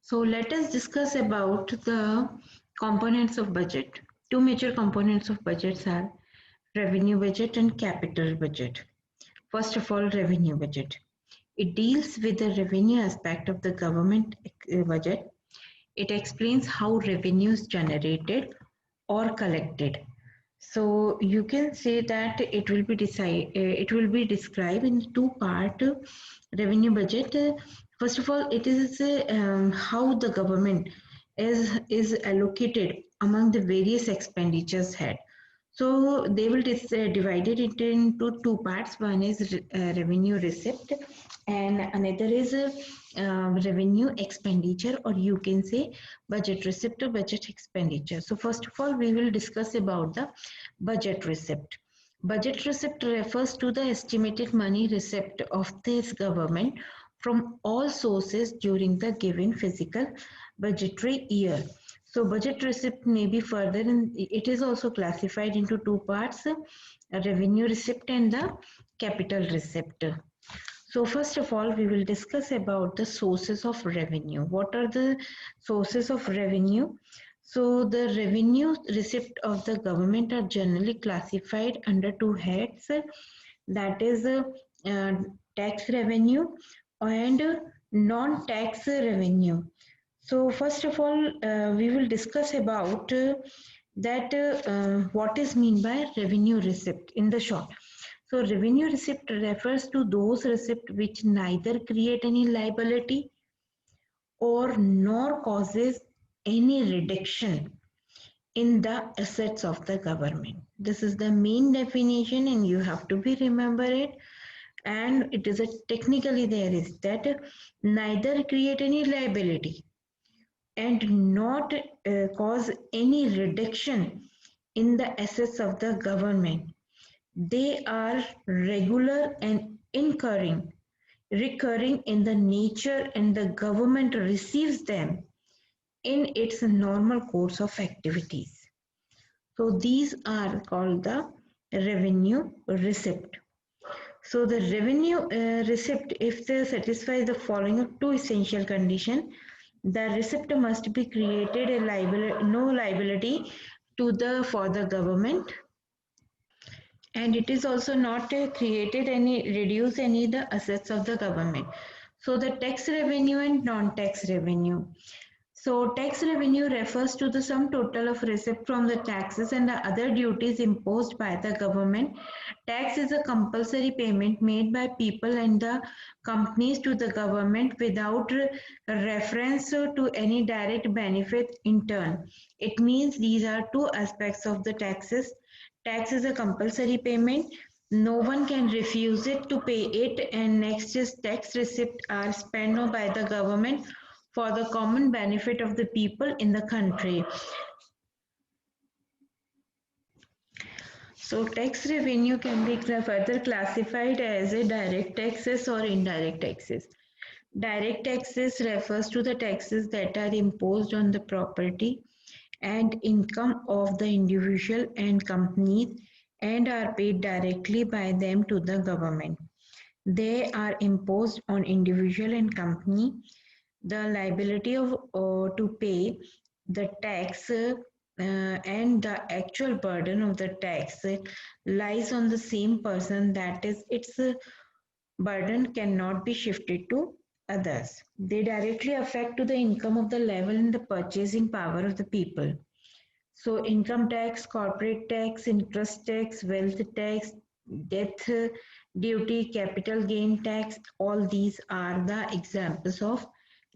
So let us discuss about the components of budget. Two major components of budgets are revenue budget and capital budget. First of all, revenue budget. It deals with the revenue aspect of the government budget. It explains how revenue is generated or collected. So you can say that it will be described in two part revenue budget. First of all, it is how the government is allocated among the various expenditures had. So they will divide it into two parts. One is revenue receipt, and another is revenue expenditure, or you can say budget receipt or budget expenditure. So first of all, we will discuss about the budget receipt. Budget receipt refers to the estimated money receipt of this government from all sources during the given physical budgetary year. So budget receipt may be further, and it is also classified into two parts, a revenue receipt and the capital receipt. So first of all, we will discuss about the sources of revenue. What are the sources of revenue? So the revenue receipt of the government are generally classified under two heads, that is uh, tax revenue and non-tax revenue. So first of all, we will discuss about what is mean by revenue receipt in the short. So revenue receipt refers to those receipts which neither create any liability or nor causes any reduction in the assets of the government. This is the main definition and you have to be remember it. And it is a technically there is that neither create any liability and not cause any reduction in the assets of the government. They are regular and recurring in the nature, and the government receives them in its normal course of activities. So these are called the revenue receipt. So the revenue receipt, if they satisfy the following of two essential conditions, the receipt must be created a no liability to the for the government, and it is also not created any reduce any the assets of the government. So the tax revenue and non-tax revenue. So tax revenue refers to the sum total of receipt from the taxes and the other duties imposed by the government. Tax is a compulsory payment made by people and the companies to the government without reference to any direct benefit in turn. It means these are two aspects of the taxes. Tax is a compulsory payment. No one can refuse it to pay it, and next is tax receipts are spent by the government for the common benefit of the people in the country. So tax revenue can be further classified as a direct taxes or indirect taxes. Direct taxes refers to the taxes that are imposed on the property and income of the individual and companies and are paid directly by them to the government. They are imposed on individual and company. The liability of to pay the tax and the actual burden of the tax lies on the same person, that is its burden cannot be shifted to others. They directly affect to the income of the level and the purchasing power of the people. So income tax, corporate tax, interest tax, wealth tax, death duty, capital gain tax, all these are the examples of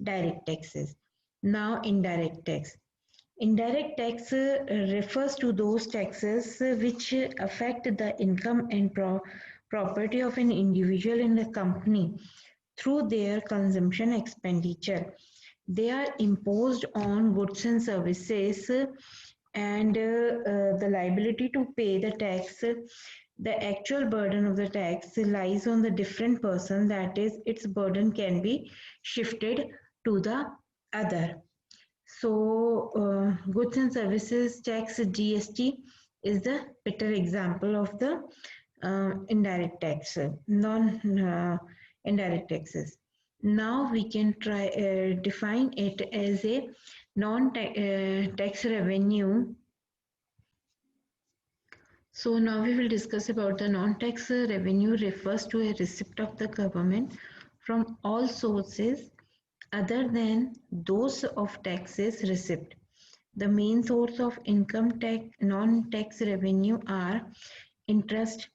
direct taxes. Now indirect tax. Indirect tax refers to those taxes which affect the income and property of an individual in a company through their consumption expenditure. They are imposed on goods and services, and the liability to pay the tax, the actual burden of the tax lies on the different person, that is its burden can be shifted to the other. So goods and services tax, GST, is the better example of the indirect tax, non indirect taxes. Now we can try define it as a non-tax revenue. So now we will discuss about the non-tax revenue refers to a receipt of the government from all sources other than those of taxes received. The main source of income tax non-tax revenue are interest.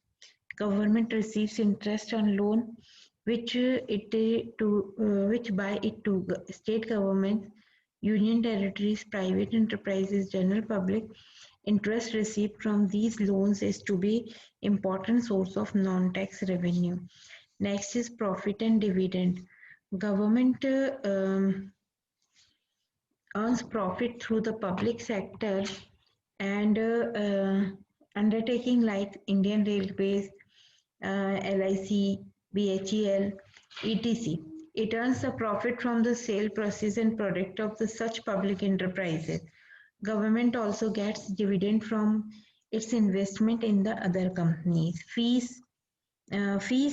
Government receives interest on loan which by it to state governments, union territories, private enterprises, general public. Interest received from these loans is to be important source of non-tax revenue. Next is profit and dividend. Government earns profit through the public sector and undertaking like Indian Railways, LIC, BHEL, etc. It earns the profit from the sale, process and product of the such public enterprises. Government also gets dividend from its investment in the other companies. Fees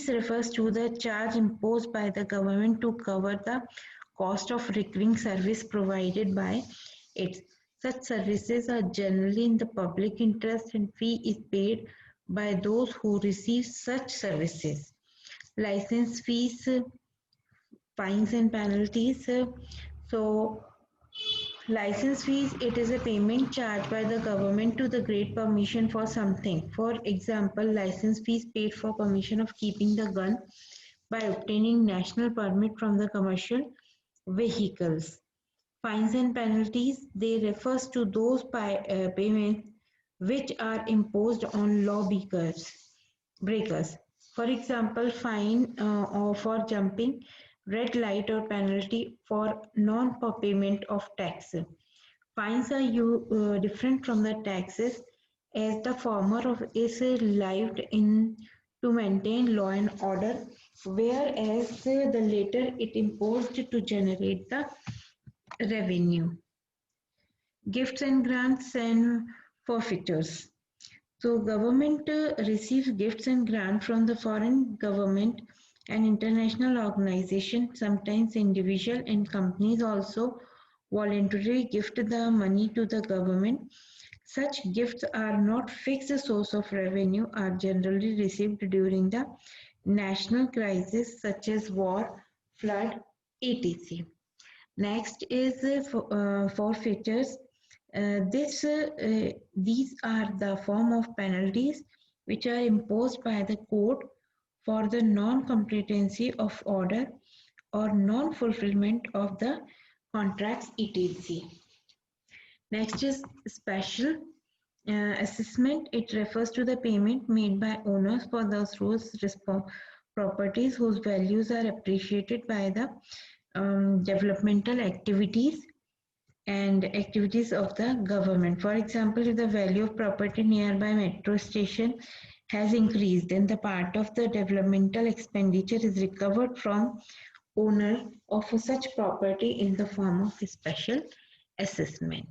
refers to the charge imposed by the government to cover the cost of recurring service provided by it. Such services are generally in the public interest and fee is paid by those who receive such services. License fees, fines and penalties. So license fees, it is a payment charged by the government to the grant permission for something. For example, license fees paid for permission of keeping the gun by obtaining national permit from the commercial vehicles. Fines and penalties, they refers to those payments which are imposed on breakers. For example, fine or for jumping red light or penalty for non-payment of tax. Fines are different from the taxes as the former of is lived in to maintain law and order, whereas the later it imposed to generate the revenue. Gifts and grants and forfeitures. So government receives gifts and grants from the foreign government and international organization. Sometimes individual and companies also voluntarily gift the money to the government. Such gifts are not fixed source of revenue, are generally received during the national crisis such as war, flood, etc. Next is forfeitures. These are the form of penalties which are imposed by the court for the non-compliance of order or non-fulfillment of the contracts etc. Next is special assessment. It refers to the payment made by owners for those properties whose values are appreciated by the developmental activities and activities of the government. For example, if the value of property nearby metro station has increased, then the part of the developmental expenditure is recovered from owner of such property in the form of a special assessment.